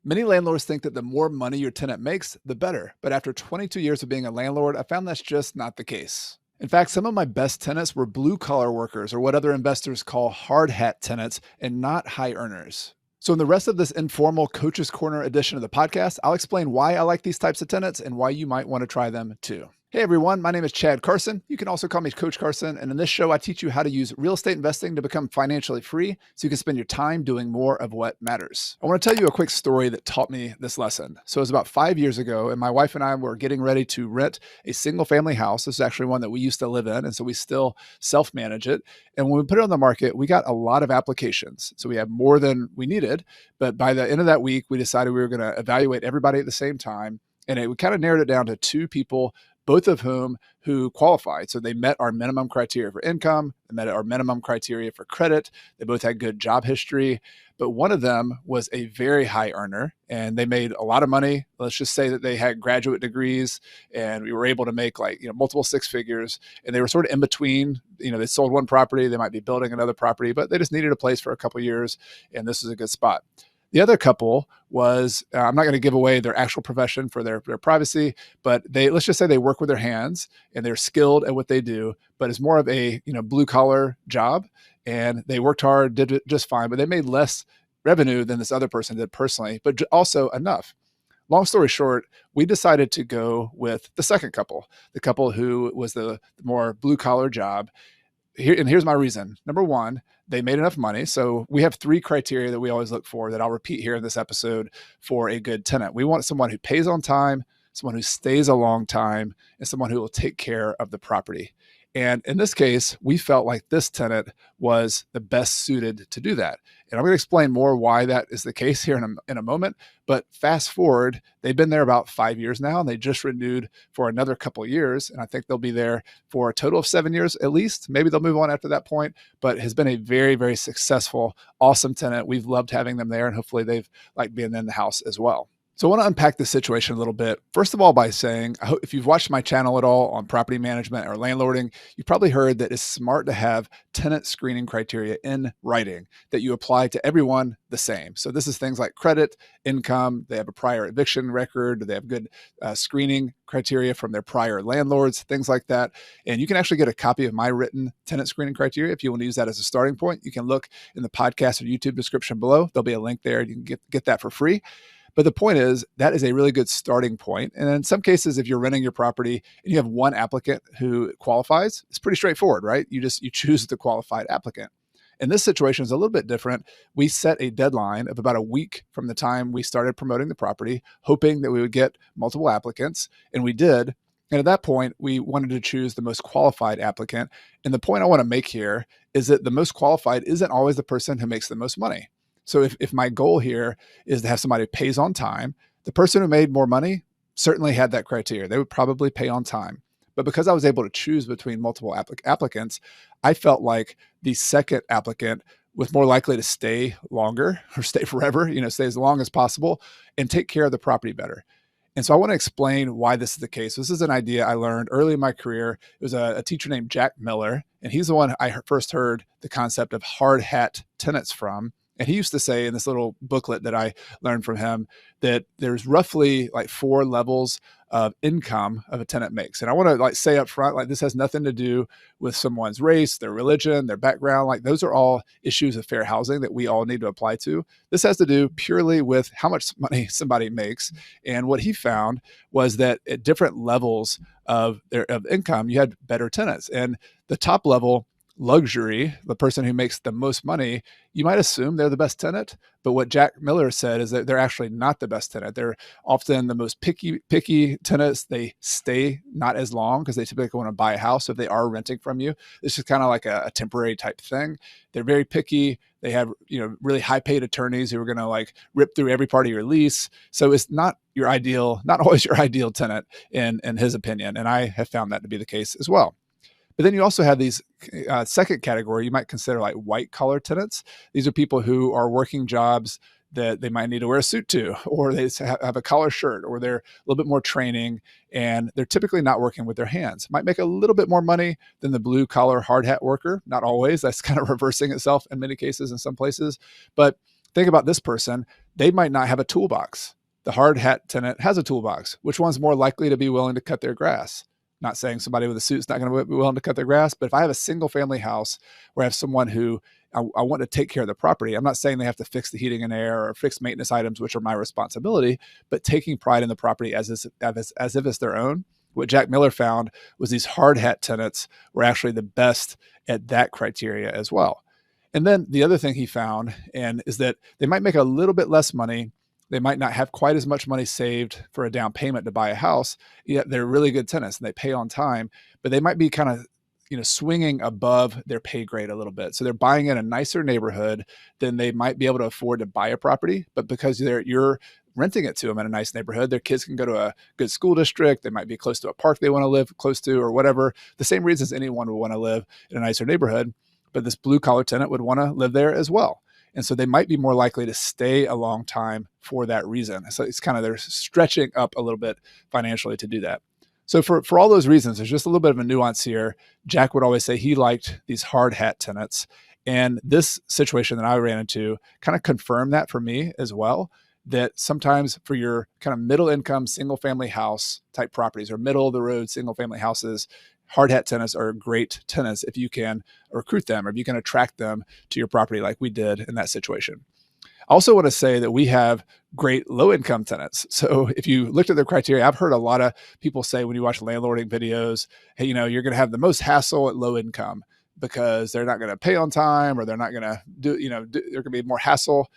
Many landlords think that the more money your tenant makes, the better. But after 22 years of being a landlord, I found that's just not the case. In fact, some of my best tenants were blue collar workers, or what other investors call hard hat tenants, and not high earners. So, in the rest of this informal Coach's Corner edition of the podcast, I'll explain why I like these types of tenants and why you might want to try them too. Hey everyone, my name is Chad Carson. You can also call me Coach Carson. And in this show, I teach you how to use real estate investing to become financially free so you can spend your time doing more of what matters. I want to tell you a quick story that taught me this lesson. So it was about 5 years ago, and my wife and I were getting ready to rent a single family house. This is actually one that we used to live in, and so we still self-manage it. And when we put it on the market, we got a lot of applications. So we had more than we needed. But by the end of that week, we decided we were going to evaluate everybody at the same time. And we kind of narrowed it down to two people, both of who qualified. So they met our minimum criteria for income, they met our minimum criteria for credit. They both had good job history, but one of them was a very high earner and they made a lot of money. Let's just say that they had graduate degrees and we were able to make multiple six figures, and they were sort of in between. They sold one property, they might be building another property, but they just needed a place for a couple of years. And this is a good spot. The other couple was, I'm not going to give away their actual profession for their privacy, but let's just say they work with their hands and they're skilled at what they do, but it's more of a, blue collar job, and they worked hard, did it just fine, but they made less revenue than this other person did personally, but also enough. Long story short, we decided to go with the second couple, the couple who was the more blue collar job. Here's my reason. Number one, they made enough money. So we have three criteria that we always look for that I'll repeat here in this episode for a good tenant. We want someone who pays on time, someone who stays a long time, and someone who will take care of the property. And in this case, we felt like this tenant was the best suited to do that. And I'm going to explain more why that is the case here in a moment. But fast forward, they've been there about 5 years now, and they just renewed for another couple of years. And I think they'll be there for a total of 7 years at least. Maybe they'll move on after that point, but has been a very, very successful, awesome tenant. We've loved having them there, and hopefully they've liked being in the house as well. So I want to unpack this situation a little bit. First of all, by saying, I hope if you've watched my channel at all on property management or landlording, you've probably heard that it's smart to have tenant screening criteria in writing that you apply to everyone the same. So this is things like credit, income, they have a prior eviction record, they have good screening criteria from their prior landlords, things like that. And you can actually get a copy of my written tenant screening criteria. If you want to use that as a starting point, you can look in the podcast or YouTube description below. There'll be a link there. You can get that for free. But the point is, that is a really good starting point. And in some cases, if you're renting your property and you have one applicant who qualifies, it's pretty straightforward, right? You choose the qualified applicant. And this situation is a little bit different. We set a deadline of about a week from the time we started promoting the property, hoping that we would get multiple applicants, and we did. And at that point, we wanted to choose the most qualified applicant. And the point I want to make here is that the most qualified isn't always the person who makes the most money. So if my goal here is to have somebody who pays on time, the person who made more money certainly had that criteria. They would probably pay on time. But because I was able to choose between multiple applicants, I felt like the second applicant was more likely to stay longer or stay forever, stay as long as possible and take care of the property better. And so I want to explain why this is the case. This is an idea I learned early in my career. It was a teacher named Jack Miller, and he's the one I first heard the concept of hard hat tenants from. And he used to say in this little booklet that I learned from him that there's roughly like 4 levels of income of a tenant makes. And I want to say up front, this has nothing to do with someone's race, their religion, their background. Those are all issues of fair housing that we all need to apply to. This has to do purely with how much money somebody makes. And what he found was that at different levels of income, you had better tenants. And the top level, luxury, the person who makes the most money, you might assume they're the best tenant. But what Jack Miller said is that they're actually not the best tenant. They're often the most picky tenants. They stay not as long because they typically want to buy a house. So if they are renting from you, this is kind of like a temporary type thing. They're very picky. They have, really high paid attorneys who are going to rip through every part of your lease. So it's not always your ideal tenant in his opinion. And I have found that to be the case as well. But then you also have these second category you might consider like white collar tenants. These are people who are working jobs that they might need to wear a suit to, or they have a collar shirt, or they're a little bit more training, and they're typically not working with their hands. Might make a little bit more money than the blue collar hard hat worker. Not always. That's kind of reversing itself in many cases in some places. But think about this person. they might not have a toolbox. The hard hat tenant has a toolbox. Which one's more likely to be willing to cut their grass? Not saying somebody with a suit's not going to be willing to cut their grass, but if I have a single family house where I have someone who I want to take care of the property, I'm not saying they have to fix the heating and air or fix maintenance items, which are my responsibility, but taking pride in the property as if it's their own. What Jack Miller found was these hard hat tenants were actually the best at that criteria as well. And then the other thing he found is that they might make a little bit less money. They might not have quite as much money saved for a down payment to buy a house, yet they're really good tenants and they pay on time, but they might be kind of swinging above their pay grade a little bit. So they're buying in a nicer neighborhood than they might be able to afford to buy a property, but because you're renting it to them in a nice neighborhood, their kids can go to a good school district. They might be close to a park they want to live close to or whatever. The same reasons anyone would want to live in a nicer neighborhood, but this blue collar tenant would want to live there as well. And so they might be more likely to stay a long time for that reason. So it's kind of, they're stretching up a little bit financially to do that. So for all those reasons, there's just a little bit of a nuance here. Jack would always say he liked these hard hat tenants. And this situation that I ran into kind of confirmed that for me as well, that sometimes for your kind of middle income, single family house type properties or middle of the road, single family houses, hard hat tenants are great tenants if you can recruit them or if you can attract them to your property like we did in that situation. I also want to say that we have great low income tenants. So if you looked at their criteria, I've heard a lot of people say when you watch landlording videos, hey, you're going to have the most hassle at low income because they're not going to pay on time or they're not going to do, there going to be more hassle.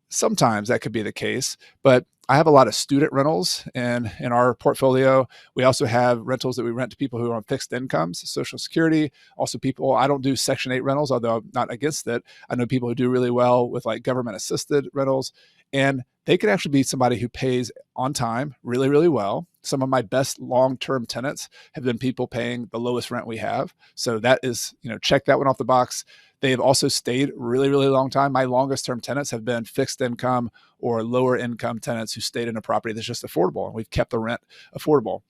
Sometimes that could be the case, but I have a lot of student rentals in our portfolio. We also have rentals that we rent to people who are on fixed incomes, Social Security. Also I don't do Section 8 rentals, although I'm not against it. I know people who do really well with like government assisted rentals, and they could actually be somebody who pays on time really, really well. Some of my best long-term tenants have been people paying the lowest rent we have. So that is, check that one off the box. They have also stayed really, really long time. My longest term tenants have been fixed income or lower income tenants who stayed in a property that's just affordable, and we've kept the rent affordable.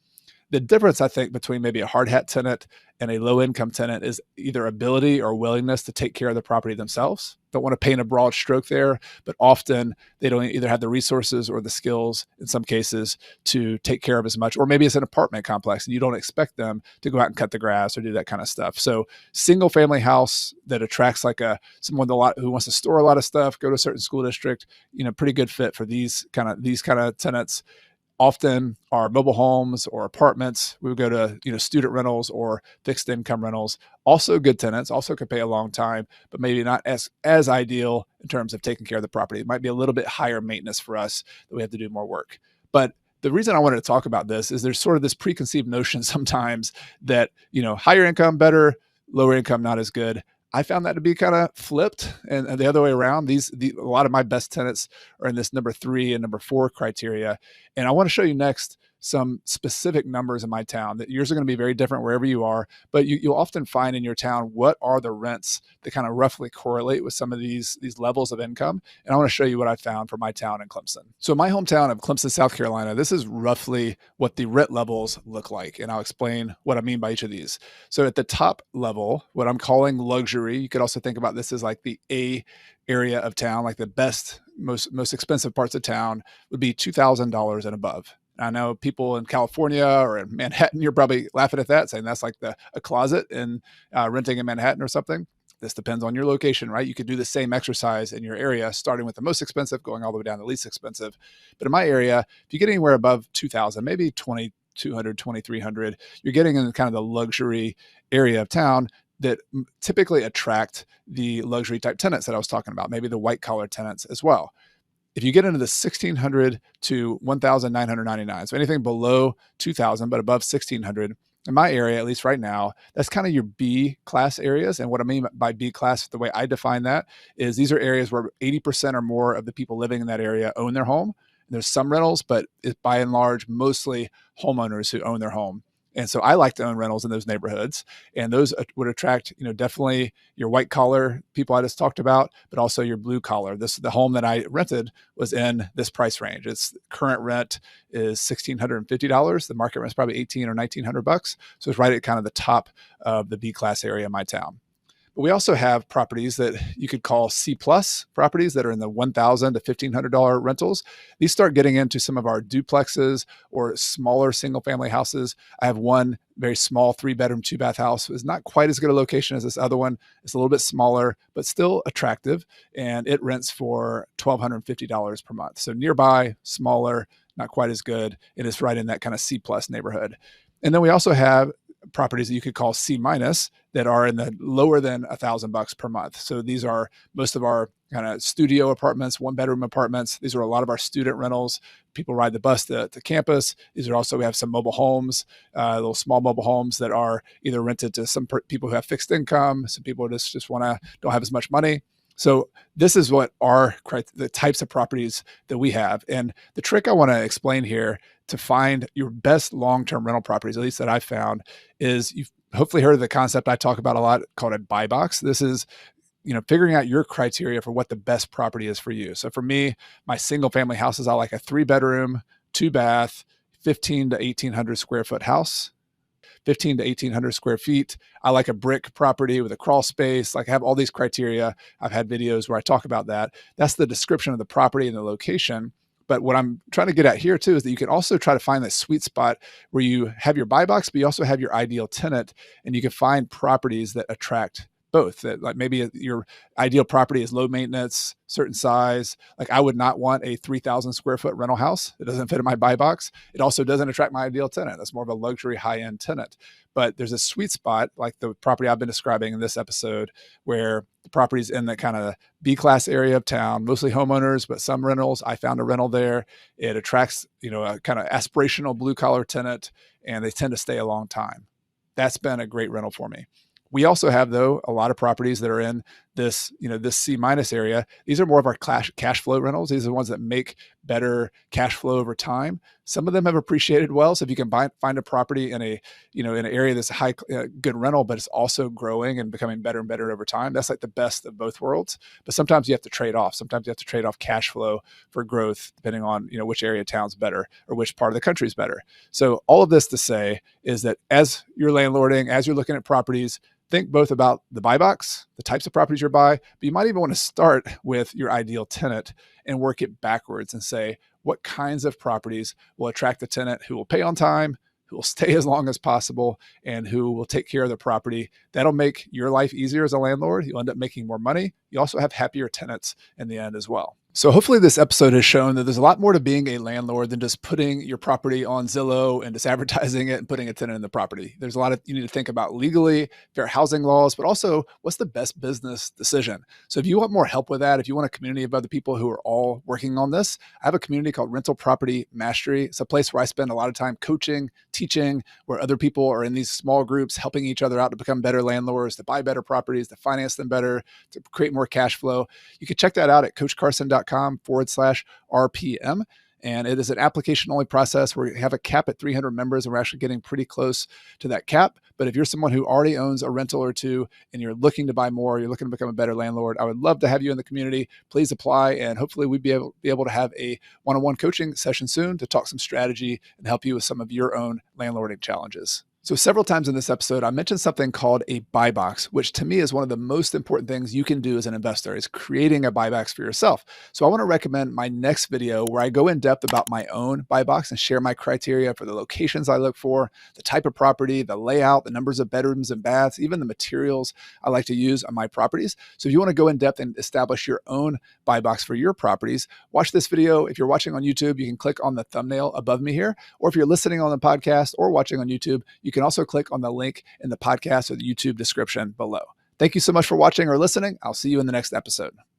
The difference, I think, between maybe a hard hat tenant and a low income tenant is either ability or willingness to take care of the property themselves. Don't want to paint a broad stroke there, but often they don't either have the resources or the skills in some cases to take care of as much, or maybe it's an apartment complex and you don't expect them to go out and cut the grass or do that kind of stuff. So single family house that attracts like someone who wants to store a lot of stuff, go to a certain school district, pretty good fit for these kind of tenants. Often are mobile homes or apartments. We would go to, student rentals or fixed income rentals. Also good tenants, also could pay a long time, but maybe not as ideal in terms of taking care of the property. It might be a little bit higher maintenance for us that we have to do more work. But the reason I wanted to talk about this is there's sort of this preconceived notion sometimes that, higher income better, lower income not as good. I found that to be kind of flipped and the other way around. A lot of my best tenants are in this number 3 and number 4 criteria. And I want to show you next some specific numbers in my town that yours are going to be very different wherever you are, but you'll often find in your town, what are the rents that kind of roughly correlate with some of these levels of income. And I want to show you what I found for my town in Clemson. So my hometown of Clemson, South Carolina, this is roughly what the rent levels look like. And I'll explain what I mean by each of these. So at the top level, what I'm calling luxury, you could also think about this as like the A area of town, like the best, most expensive parts of town would be $2,000 and above. I know people in California or in Manhattan, you're probably laughing at that, saying that's like a closet in renting in Manhattan or something. This depends on your location, right? You could do the same exercise in your area, starting with the most expensive, going all the way down to the least expensive. But in my area, if you get anywhere above 2,000, maybe 2,200, 2,300, you're getting in kind of the luxury area of town that typically attract the luxury type tenants that I was talking about, maybe the white collar tenants as well. If you get into the 1,600 to 1,999, so anything below 2,000 but above 1,600, in my area, at least right now, that's kind of your B class areas. And what I mean by B class, the way I define that is these are areas where 80% or more of the people living in that area own their home. There's some rentals, but it's by and large mostly homeowners who own their home. And so I like to own rentals in those neighborhoods, and those would attract, definitely your white collar people I just talked about, but also your blue collar. The home that I rented was in this price range. Its current rent is $1,650. The market rent is probably $1,800 or $1,900. So it's right at kind of the top of the B class area in my town. But we also have properties that you could call C plus properties that are in the $1,000 to $1,500 rentals. These start getting into some of our duplexes or smaller single family houses. I have one very small 3-bedroom, 2-bath house. It's not quite as good a location as this other one. It's a little bit smaller, but still attractive. And it rents for $1,250 per month. So nearby, smaller, not quite as good. It is right in that kind of C plus neighborhood. And then we also have properties that you could call C minus that are in the lower than $1,000 per month. So these are most of our kind of studio apartments, 1-bedroom apartments. These are a lot of our student rentals. People ride the bus to campus. These are also, we have some mobile homes, little small mobile homes that are either rented to some people who have fixed income. Some people just don't have as much money. So this is what the types of properties that we have. And the trick I want to explain here to find your best long-term rental properties, at least that I found, is you've hopefully heard of the concept I talk about a lot called a buy box. This is, figuring out your criteria for what the best property is for you. So for me, my single family houses, I like a 3-bedroom, 2-bath, 15 to 1,800 square foot house. 15 to 1,800 square feet. I like a brick property with a crawl space. Like I have all these criteria. I've had videos where I talk about that. That's the description of the property and the location. But what I'm trying to get at here too is that you can also try to find that sweet spot where you have your buy box, but you also have your ideal tenant, and you can find properties that attract both. That, like, maybe your ideal property is low maintenance, certain size. Like I would not want a 3,000 square foot rental house. It doesn't fit in my buy box. It also doesn't attract my ideal tenant. That's more of a luxury high-end tenant. But there's a sweet spot, like the property I've been describing in this episode, where the property's in that kind of B-class area of town, mostly homeowners, but some rentals. I found a rental there. It attracts, a kind of aspirational blue collar tenant, and they tend to stay a long time. That's been a great rental for me. We also have, though, a lot of properties that are in this, this C minus area. These are more of our cash flow rentals. These are the ones that make better cash flow over time. Some of them have appreciated well. So if you can find a property in in an area that's a high, good rental, but it's also growing and becoming better and better over time, that's like the best of both worlds. But sometimes you have to trade off. Sometimes you have to trade off cash flow for growth, depending on, which area of town's better or which part of the country is better. So all of this to say is that as you're landlording, as you're looking at properties, think both about the buy box, the types of properties you buy, but you might even want to start with your ideal tenant and work it backwards and say, what kinds of properties will attract the tenant who will pay on time, who will stay as long as possible, and who will take care of the property. That'll make your life easier as a landlord. You'll end up making more money. You also have happier tenants in the end as well. So hopefully this episode has shown that there's a lot more to being a landlord than just putting your property on Zillow and just advertising it and putting a tenant in the property. There's a lot you need to think about legally, fair housing laws, but also what's the best business decision. So if you want more help with that, if you want a community of other people who are all working on this, I have a community called Rental Property Mastery. It's a place where I spend a lot of time coaching, teaching, where other people are in these small groups helping each other out to become better landlords, to buy better properties, to finance them better, to create more cash flow. You can check that out at coachcarson.com/RPM. And it is an application only process where we have a cap at 300 members, and we're actually getting pretty close to that cap. But if you're someone who already owns a rental or two and you're looking to buy more, you're looking to become a better landlord, I would love to have you in the community. Please apply, and hopefully we'd be able to have a one-on-one coaching session soon to talk some strategy and help you with some of your own landlording challenges. So several times in this episode, I mentioned something called a buy box, which to me is one of the most important things you can do as an investor, is creating a buy box for yourself. So I want to recommend my next video where I go in depth about my own buy box and share my criteria for the locations I look for, the type of property, the layout, the numbers of bedrooms and baths, even the materials I like to use on my properties. So if you want to go in depth and establish your own buy box for your properties, watch this video. If you're watching on YouTube, you can click on the thumbnail above me here, or if you're listening on the podcast or watching on YouTube, you can also click on the link in the podcast or the YouTube description below. Thank you so much for watching or listening. I'll see you in the next episode.